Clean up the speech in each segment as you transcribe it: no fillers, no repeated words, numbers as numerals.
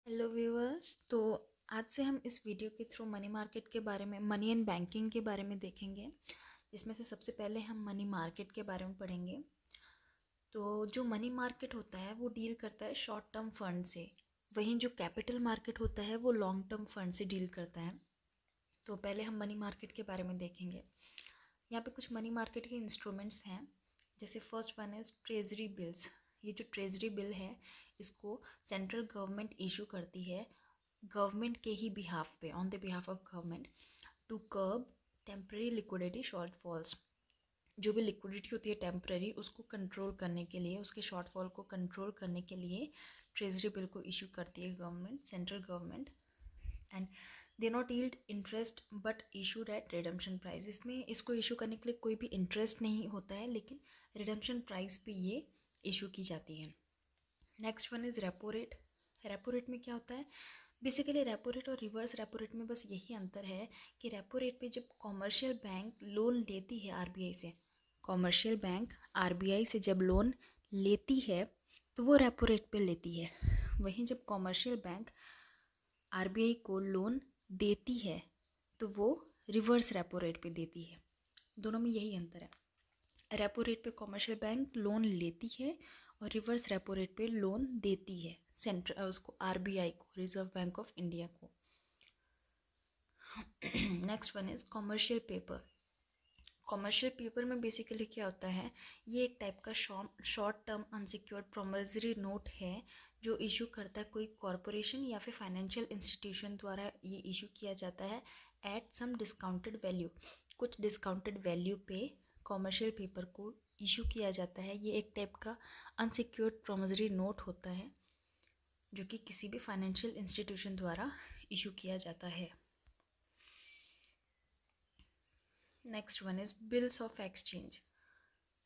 Hello viewers. तो आज से हम इस वीडियो के थ्रू मनी मार्केट के बारे में, मनी एंड बैंकिंग के बारे में देखेंगे, जिसमें से सबसे पहले हम मनी मार्केट के बारे में पढ़ेंगे। तो जो मनी मार्केट होता है वो डील करता है शॉर्ट टर्म फंड से, वहीं जो कैपिटल मार्केट होता है वो लॉन्ग टर्म फंड से डील करता है। तो पहले हम मनी मार्केट के बारे में देखेंगे। यहाँ पे कुछ मनी मार्केट के इंस्ट्रूमेंट्स हैं, जैसे first one is treasury bills. ये जो ट्रेजरी बिल है इसको सेंट्रल गवर्नमेंट इशू करती है गवर्नमेंट के ही बिहाफ पे, on the behalf of government, to curb temporary liquidity shortfalls. जो भी लिक्विडिटी होती है टेम्प्रेरी, उसको कंट्रोल करने के लिए, उसके शॉर्टफॉल को कंट्रोल करने के लिए ट्रेजरी बिल को इशू करती है government, central government. And they not yield interest but issued at redemption price. इसमें इसको इशू करने के लिए कोई भी इंटरेस्ट नहीं होता है, लेकिन रिडम्पशन प्राइस पे ये इशू की जाती है। Next one is repo rate. Repo rate में क्या होता है? बेसिकली रेपो रेट और रिवर्स रेपो रेट में बस यही अंतर है कि रेपो रेट पे जब कॉमर्शियल बैंक लोन लेती है आरबीआई से, कॉमर्शियल बैंक आरबीआई से जब लोन लेती है तो वो रेपो रेट पे लेती है। वहीं जब कॉमर्शियल बैंक आरबीआई को लोन देती है तो वो रिवर्स रेपो रेट पे देती है। दोनों में यही अंतर है। रेपो रेट पे कॉमर्शियल बैंक लोन लेती है और रिवर्स रेपो रेट पे लोन देती है उसको, आरबीआई को, रिजर्व बैंक ऑफ इंडिया को। Next one is commercial paper. Commercial paper में बेसिकली क्या होता है, ये एक टाइप का short term unsecured promissory note है जो इशू करता है कोई कॉरपोरेशन या फिर फाइनेंशियल इंस्टीट्यूशन द्वारा। ये इशू किया जाता है एट सम डिस्काउंटेड वैल्यू, कुछ डिस्काउंटेड वैल्यू पे कॉमर्शियल पेपर को इशू किया जाता है। ये एक टाइप का अनसिक्योर्ड प्रोमिसरी नोट होता है जो कि किसी भी फाइनेंशियल इंस्टीट्यूशन द्वारा इशू किया जाता है। Next one is bills of exchange.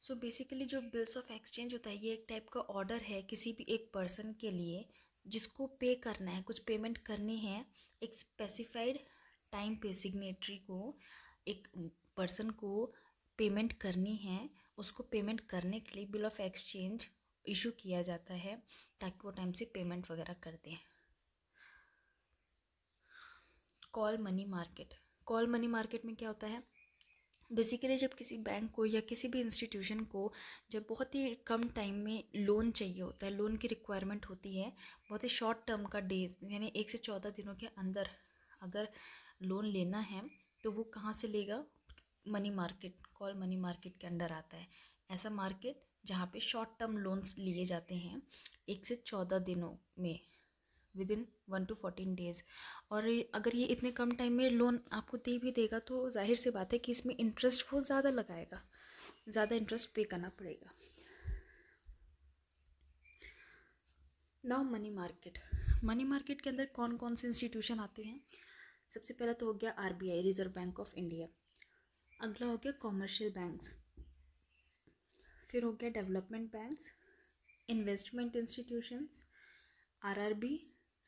So basically जो बिल्स ऑफ एक्सचेंज होता है ये एक टाइप का ऑर्डर है किसी भी एक पर्सन के लिए जिसको पे करना है, कुछ पेमेंट करनी है एक स्पेसिफाइड टाइम पे। सिग्नेटरी को, एक पर्सन को पेमेंट करनी है, उसको पेमेंट करने के लिए बिल ऑफ एक्सचेंज इशू किया जाता है ताकि वो टाइम से पेमेंट वगैरह कर दें। Call money market. Call money market में क्या होता है, बेसिकली जब किसी बैंक को या किसी भी इंस्टीट्यूशन को जब बहुत ही कम टाइम में लोन चाहिए होता है, लोन की रिक्वायरमेंट होती है बहुत ही शॉर्ट टर्म का, डेज यानी 1 से 14 दिनों के अंदर अगर लोन लेना है तो वो कहाँ से लेगा? Money market, call money market के अंडर आता है। ऐसा मार्केट जहाँ पे शॉर्ट टर्म लोन्स लिए जाते हैं 1 से 14 दिनों में, विद इन 1 to 14 डेज़। और अगर ये इतने कम टाइम में लोन आपको दे भी देगा तो जाहिर सी बात है कि इसमें इंटरेस्ट वो ज़्यादा लगाएगा, ज़्यादा इंटरेस्ट पे करना पड़ेगा। Now money market. Money market के अंदर कौन कौन से इंस्टीट्यूशन आते हैं? सबसे पहला तो हो गया RBI, reserve bank of India. अगला हो गया कॉमर्शियल बैंक्स। फिर हो गया development banks, investment institutions, RRB,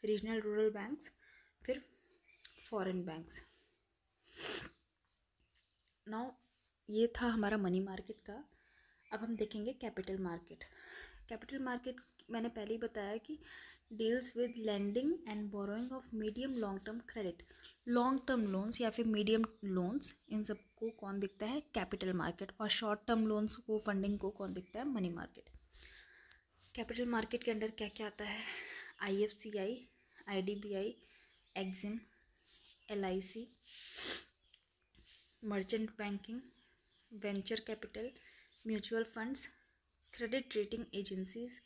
regional rural banks, फिर फॉरेन बैंक्स। नाउ ये था हमारा मनी मार्केट का। अब हम देखेंगे कैपिटल मार्केट। कैपिटल मार्केट मैंने पहले ही बताया कि deals with lending and borrowing of medium long term credit. Long term loans या फिर मीडियम लोन्स, इन सबको कौन दिखता है? Capital market. और शॉर्ट टर्म लोन्स को, फंडिंग को कौन दिखता है? Money market. कैपिटल मार्केट के अंदर क्या क्या आता है? IFCI, IDBI, EXIM, LIC, merchant banking, venture capital, mutual funds, credit rating agencies,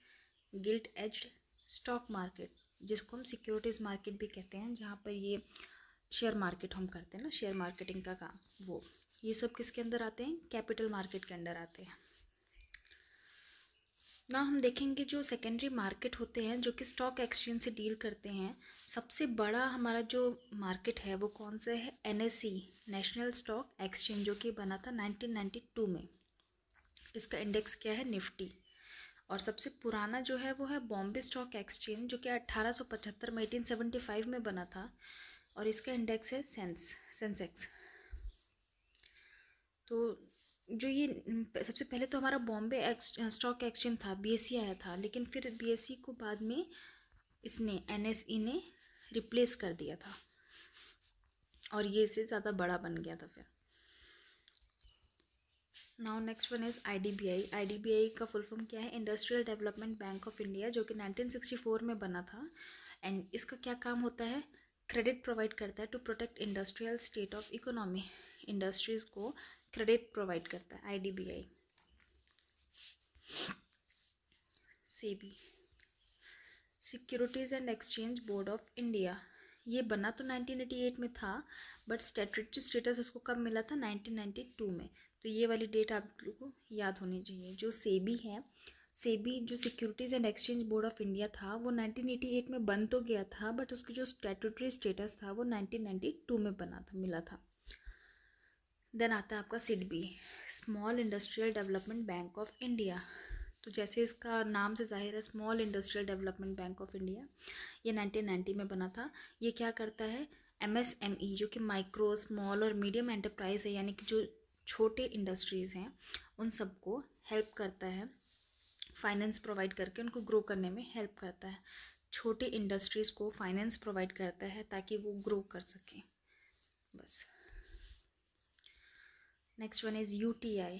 gilt edged, stock market जिसको हम सिक्योरिटीज़ मार्केट भी कहते हैं, जहाँ पर ये शेयर मार्केट हम करते हैं ना, शेयर मार्केटिंग का काम, वो ये सब किसके अंदर आते हैं? कैपिटल मार्केट के अंदर आते हैं। ना हम देखेंगे जो सेकेंडरी मार्केट होते हैं जो कि स्टॉक एक्सचेंज से डील करते हैं। सबसे बड़ा हमारा जो मार्केट है वो कौन सा है? एनएसई, नेशनल स्टॉक एक्सचेंज, जो कि बना था 1992 में। इसका इंडेक्स क्या है? निफ्टी। और सबसे पुराना जो है वो है बॉम्बे स्टॉक एक्सचेंज, जो कि 1875 में, 1875 में बना था, और इसका इंडेक्स है सेंसेक्स। तो जो ये सबसे पहले तो हमारा बॉम्बे स्टॉक एक्सचेंज था, बीएसई आया था, लेकिन फिर बीएसई को बाद में इसने NSE ने रिप्लेस कर दिया था और ये इससे ज़्यादा बड़ा बन गया था फिर। Now next one is IDBI। IDBI का फुल फॉर्म क्या है? Industrial development bank of India, जो कि 1964 में बना था। एंड इसका क्या काम होता है? क्रेडिट प्रोवाइड करता है to protect industrial state of economy. Industries को क्रेडिट प्रोवाइड करता है IDBI। SEBI, securities and exchange board of India. ये बना तो 1988 में था, बट स्टैट्यूटरी स्टेटस उसको कब मिला था? 1992 में। तो ये वाली डेट आप लोगों को याद होनी चाहिए। जो सेबी है, सेबी जो securities and exchange board of India था, वो 1988 में बन तो गया था, बट उसकी जो स्टैट्यूटरी स्टेटस था वो 1992 में बना था, मिला था। देन आता है आपका SIDBI, small industrial development bank of India. तो जैसे इसका नाम से जाहिर है, small industrial development bank of India, ये 1990 में बना था। ये क्या करता है? MSME, जो कि माइक्रो, स्मॉल और मीडियम एंटरप्राइज है, यानी कि जो छोटे इंडस्ट्रीज़ हैं, उन सबको हेल्प करता है, फाइनेंस प्रोवाइड करके उनको ग्रो करने में हेल्प करता है। छोटे इंडस्ट्रीज़ को फाइनेंस प्रोवाइड करता है ताकि वो ग्रो कर सकें, बस। Next one is UTI,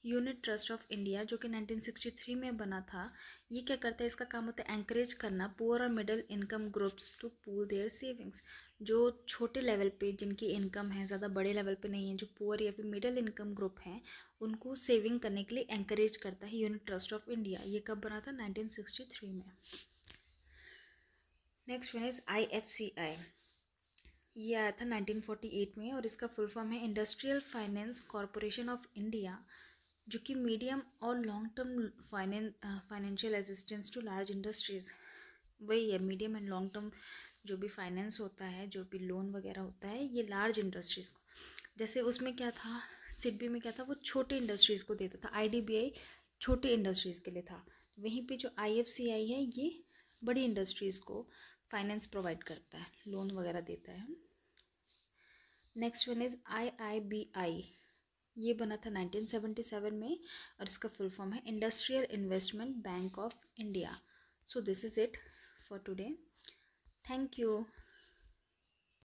unit trust of India, जो कि 1963 में बना था। ये क्या करता है? इसका काम होता है एंकरेज करना पुअर और middle income groups to pool their savings. जो छोटे लेवल पे जिनकी इनकम है, ज़्यादा बड़े लेवल पे नहीं है, जो पुअर या फिर मिडिल इनकम ग्रुप हैं, उनको सेविंग करने के लिए एंकरेज करता है यूनिट ट्रस्ट ऑफ इंडिया। ये कब बना था? 1963 में। Next one is IFCI। ये आया था 1948 में और इसका फुल फॉर्म है industrial finance corporation of India, जो कि मीडियम और long term financial assistance to large industries. वही है, मीडियम एंड लॉन्ग टर्म जो भी फाइनेंस होता है, जो भी लोन वगैरह होता है, ये लार्ज इंडस्ट्रीज़ को। जैसे उसमें क्या था, SIDBI में क्या था? वो छोटे इंडस्ट्रीज़ को देता था। IDBI छोटे इंडस्ट्रीज़ के लिए था। वहीं पे जो IFCI है, ये बड़ी इंडस्ट्रीज़ को फाइनेंस प्रोवाइड करता है, लोन वगैरह देता है। Next one is IIBI। ये बना था 1977 में और इसका फुल फॉर्म है industrial investment bank of India. So this is it for today. Thank you.